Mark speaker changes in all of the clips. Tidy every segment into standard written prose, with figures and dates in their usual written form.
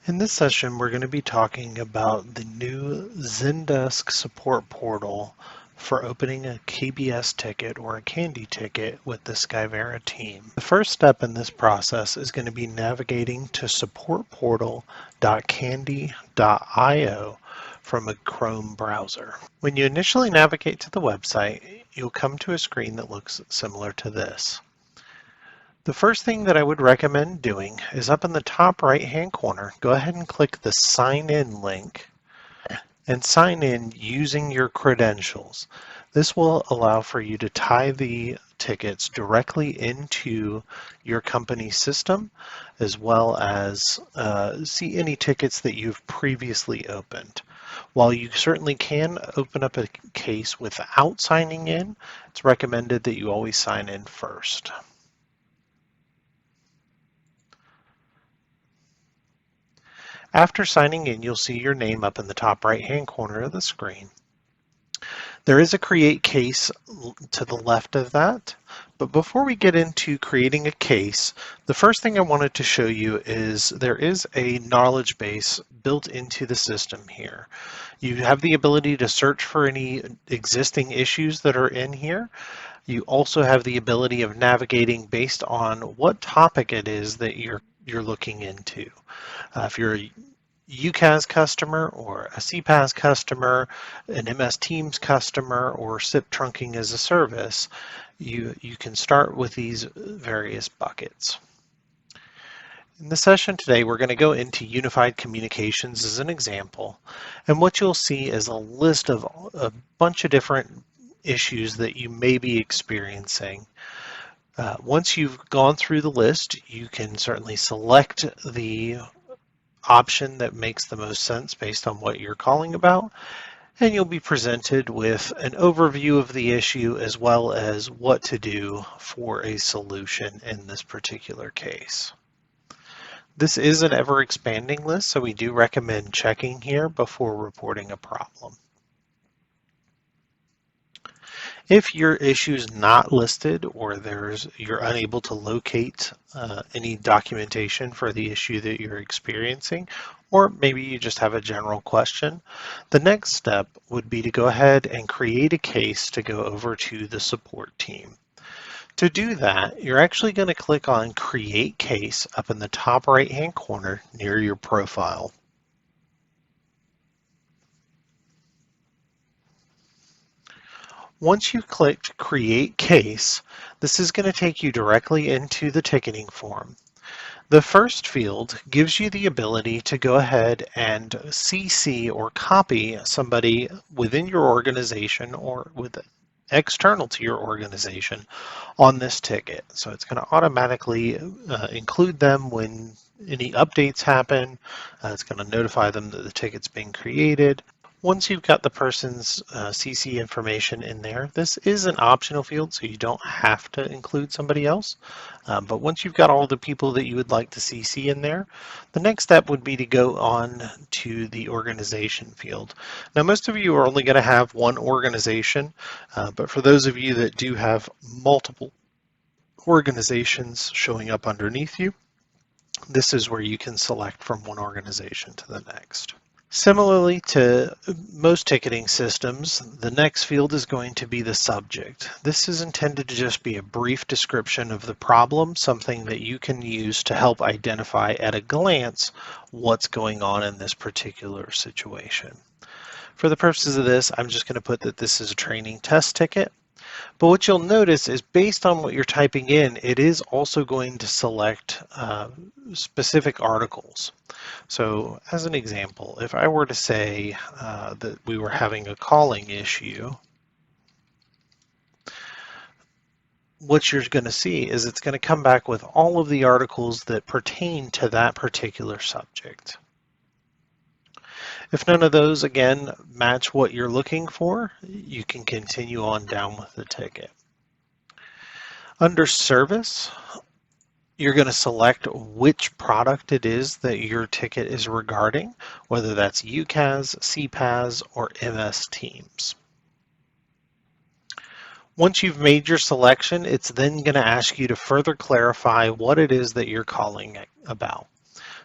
Speaker 1: In this session, we're going to be talking about the new Zendesk support portal for opening a KBS ticket or a Candy ticket with the Skyvera team. The first step in this process is going to be navigating to supportportal.candy.io from a Chrome browser. When you initially navigate to the website, you'll come to a screen that looks similar to this. The first thing that I would recommend doing is up in the top right-hand corner, go ahead and click the Sign In link and sign in using your credentials. This will allow for you to tie the tickets directly into your company system, as well as see any tickets that you've previously opened. While you certainly can open up a case without signing in, it's recommended that you always sign in first. After signing in, you'll see your name up in the top right-hand corner of the screen. There is a create case to the left of that, but before we get into creating a case, the first thing I wanted to show you is there is a knowledge base built into the system here. You have the ability to search for any existing issues that are in here. You also have the ability of navigating based on what topic it is that you're looking into. If you're a UCaaS customer or a CPaaS customer, an MS Teams customer, or SIP trunking as a service, you can start with these various buckets. In the session today, we're going to go into unified communications as an example, and what you'll see is a list of a bunch of different issues that you may be experiencing. Once you've gone through the list, you can certainly select the option that makes the most sense based on what you're calling about, and you'll be presented with an overview of the issue as well as what to do for a solution in this particular case. This is an ever-expanding list, so we do recommend checking here before reporting a problem. If your issue is not listed or you're unable to locate any documentation for the issue that you're experiencing, or maybe you just have a general question, the next step would be to go ahead and create a case to go over to the support team. To do that, you're actually going to click on Create Case up in the top right-hand corner near your profile. Once you've clicked Create Case, this is going to take you directly into the ticketing form. The first field gives you the ability to go ahead and CC or copy somebody within your organization or external to your organization on this ticket. So it's going to automatically include them when any updates happen. It's going to notify them that the ticket's being created. Once you've got the person's CC information in there, this is an optional field, so you don't have to include somebody else. But once you've got all the people that you would like to CC in there, the next step would be to go on to the organization field. Now, most of you are only going to have one organization, but for those of you that do have multiple organizations showing up underneath you, this is where you can select from one organization to the next. Similarly to most ticketing systems, the next field is going to be the subject. This is intended to just be a brief description of the problem, something that you can use to help identify at a glance what's going on in this particular situation. For the purposes of this, I'm just going to put that this is a training test ticket. But what you'll notice is based on what you're typing in, it is also going to select specific articles. So as an example, if I were to say that we were having a calling issue, what you're going to see is it's going to come back with all of the articles that pertain to that particular subject. If none of those, again, match what you're looking for, you can continue on down with the ticket. Under Service, you're going to select which product it is that your ticket is regarding, whether that's UCaaS, CPaaS, or MS Teams. Once you've made your selection, it's then going to ask you to further clarify what it is that you're calling about.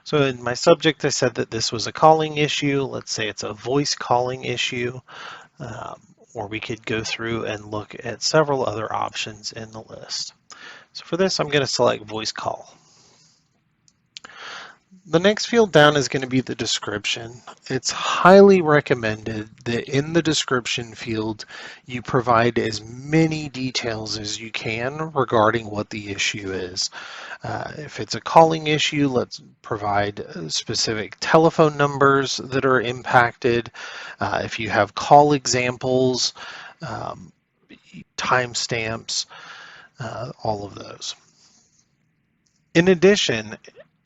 Speaker 1: So in my subject, I said that this was a calling issue. Let's say it's a voice calling issue, or we could go through and look at several other options in the list. So for this, I'm going to select voice call. The next field down is going to be the description. It's highly recommended that in the description field you provide as many details as you can regarding what the issue is. If it's a calling issue, let's provide specific telephone numbers that are impacted. If you have call examples, timestamps, all of those. In addition,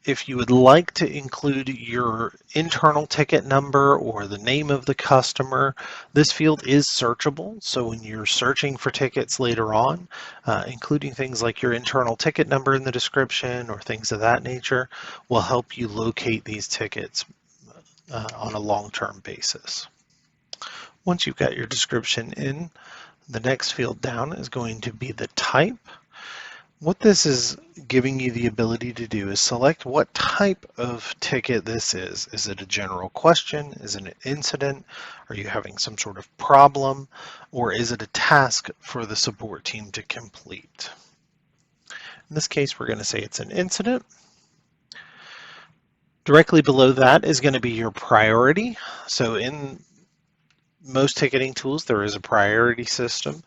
Speaker 1: if you would like to include your internal ticket number or the name of the customer, this field is searchable. So when you're searching for tickets later on, including things like your internal ticket number in the description or things of that nature will help you locate these tickets on a long-term basis. Once you've got your description in, the next field down is going to be the type. What this is giving you the ability to do is select what type of ticket this is. Is it a general question? Is it an incident? Are you having some sort of problem? Or is it a task for the support team to complete? In this case, we're going to say it's an incident. Directly below that is going to be your priority. So in most ticketing tools, there is a priority system.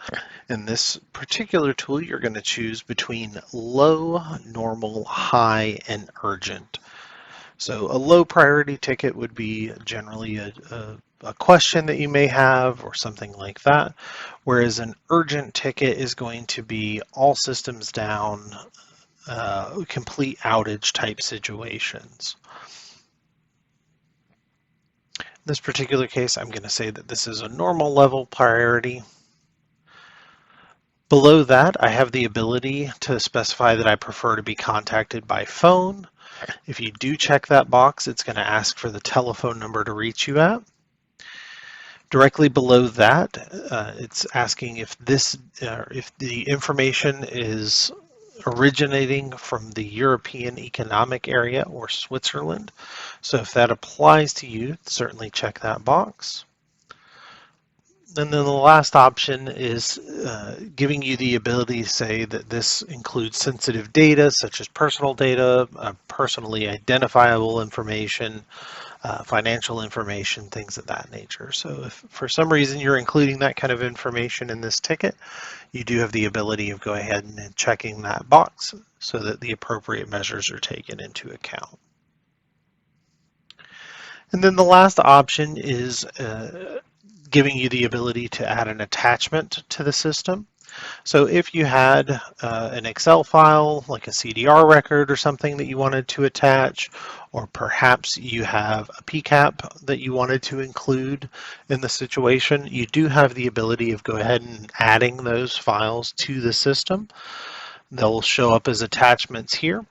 Speaker 1: In this particular tool, you're going to choose between low, normal, high, and urgent. So a low priority ticket would be generally a question that you may have or something like that, whereas an urgent ticket is going to be all systems down, complete outage type situations. In this particular case, I'm going to say that this is a normal level priority. Below that, I have the ability to specify that I prefer to be contacted by phone. If you do check that box, it's going to ask for the telephone number to reach you at. Directly below that, it's asking if the information is originating from the European Economic Area or Switzerland. So if that applies to you, certainly check that box. And then the last option is giving you the ability to say that this includes sensitive data such as personal data, personally identifiable information, financial information, things of that nature. So if for some reason you're including that kind of information in this ticket, you do have the ability of going ahead and checking that box so that the appropriate measures are taken into account. And then the last option is giving you the ability to add an attachment to the system. So if you had an Excel file, like a CDR record or something that you wanted to attach, or perhaps you have a PCAP that you wanted to include in the situation, you do have the ability of go ahead and adding those files to the system. They'll show up as attachments here.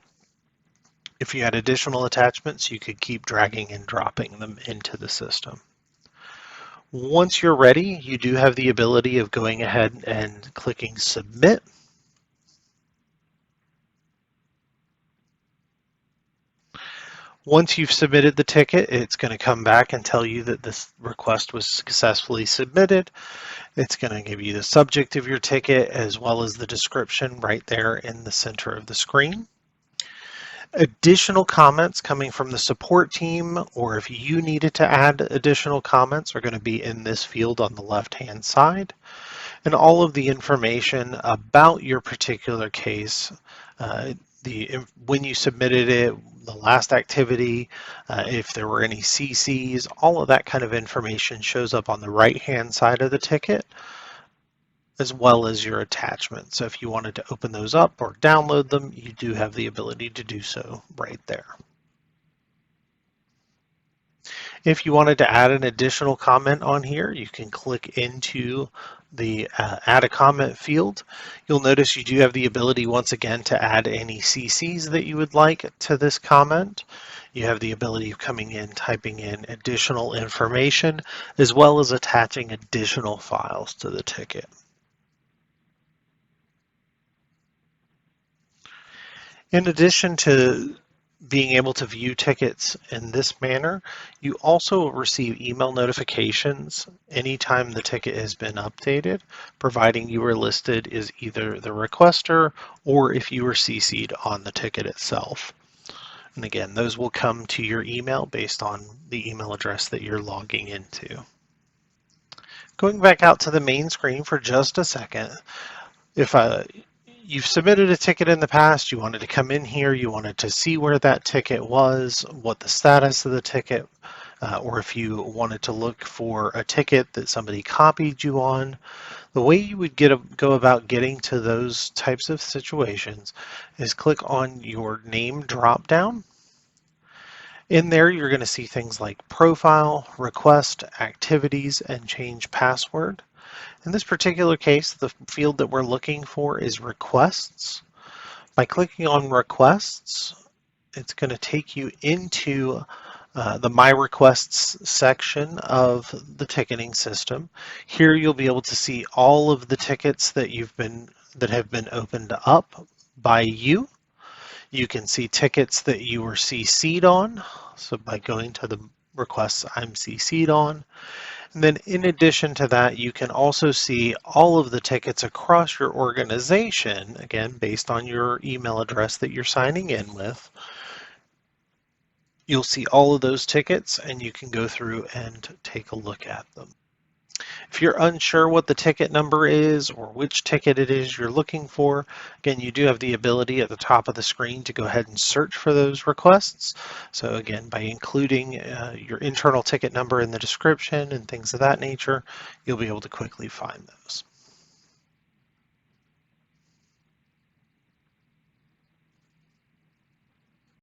Speaker 1: If you had additional attachments, you could keep dragging and dropping them into the system. Once you're ready, you do have the ability of going ahead and clicking Submit. Once you've submitted the ticket, it's going to come back and tell you that this request was successfully submitted. It's going to give you the subject of your ticket as well as the description right there in the center of the screen. Additional comments coming from the support team, or if you needed to add additional comments, are going to be in this field on the left-hand side. And all of the information about your particular case, when you submitted it, the last activity, if there were any CCs, all of that kind of information shows up on the right-hand side of the ticket, as well as your attachment. So if you wanted to open those up or download them, you do have the ability to do so right there. If you wanted to add an additional comment on here, you can click into the add a comment field. You'll notice you do have the ability once again to add any CCs that you would like to this comment. You have the ability of coming in, typing in additional information, as well as attaching additional files to the ticket. In addition to being able to view tickets in this manner, you also receive email notifications anytime the ticket has been updated, providing you were listed as either the requester or if you were CC'd on the ticket itself. And again, those will come to your email based on the email address that you're logging into. Going back out to the main screen for just a second, if you've submitted a ticket in the past, you wanted to come in here, you wanted to see where that ticket was, what the status of the ticket, or if you wanted to look for a ticket that somebody copied you on, the way you would go about getting to those types of situations is click on your name drop down. In there, you're going to see things like profile, request, activities, and change password. In this particular case, the field that we're looking for is requests. By clicking on requests, it's going to take you into the My Requests section of the ticketing system. Here you'll be able to see all of the tickets that have been opened up by you. You can see tickets that you were CC'd on. So by going to the requests I'm CC'd on. And then in addition to that, you can also see all of the tickets across your organization, again, based on your email address that you're signing in with. You'll see all of those tickets and you can go through and take a look at them. If you're unsure what the ticket number is or which ticket it is you're looking for, again, you do have the ability at the top of the screen to go ahead and search for those requests. So again, by including your internal ticket number in the description and things of that nature, you'll be able to quickly find those.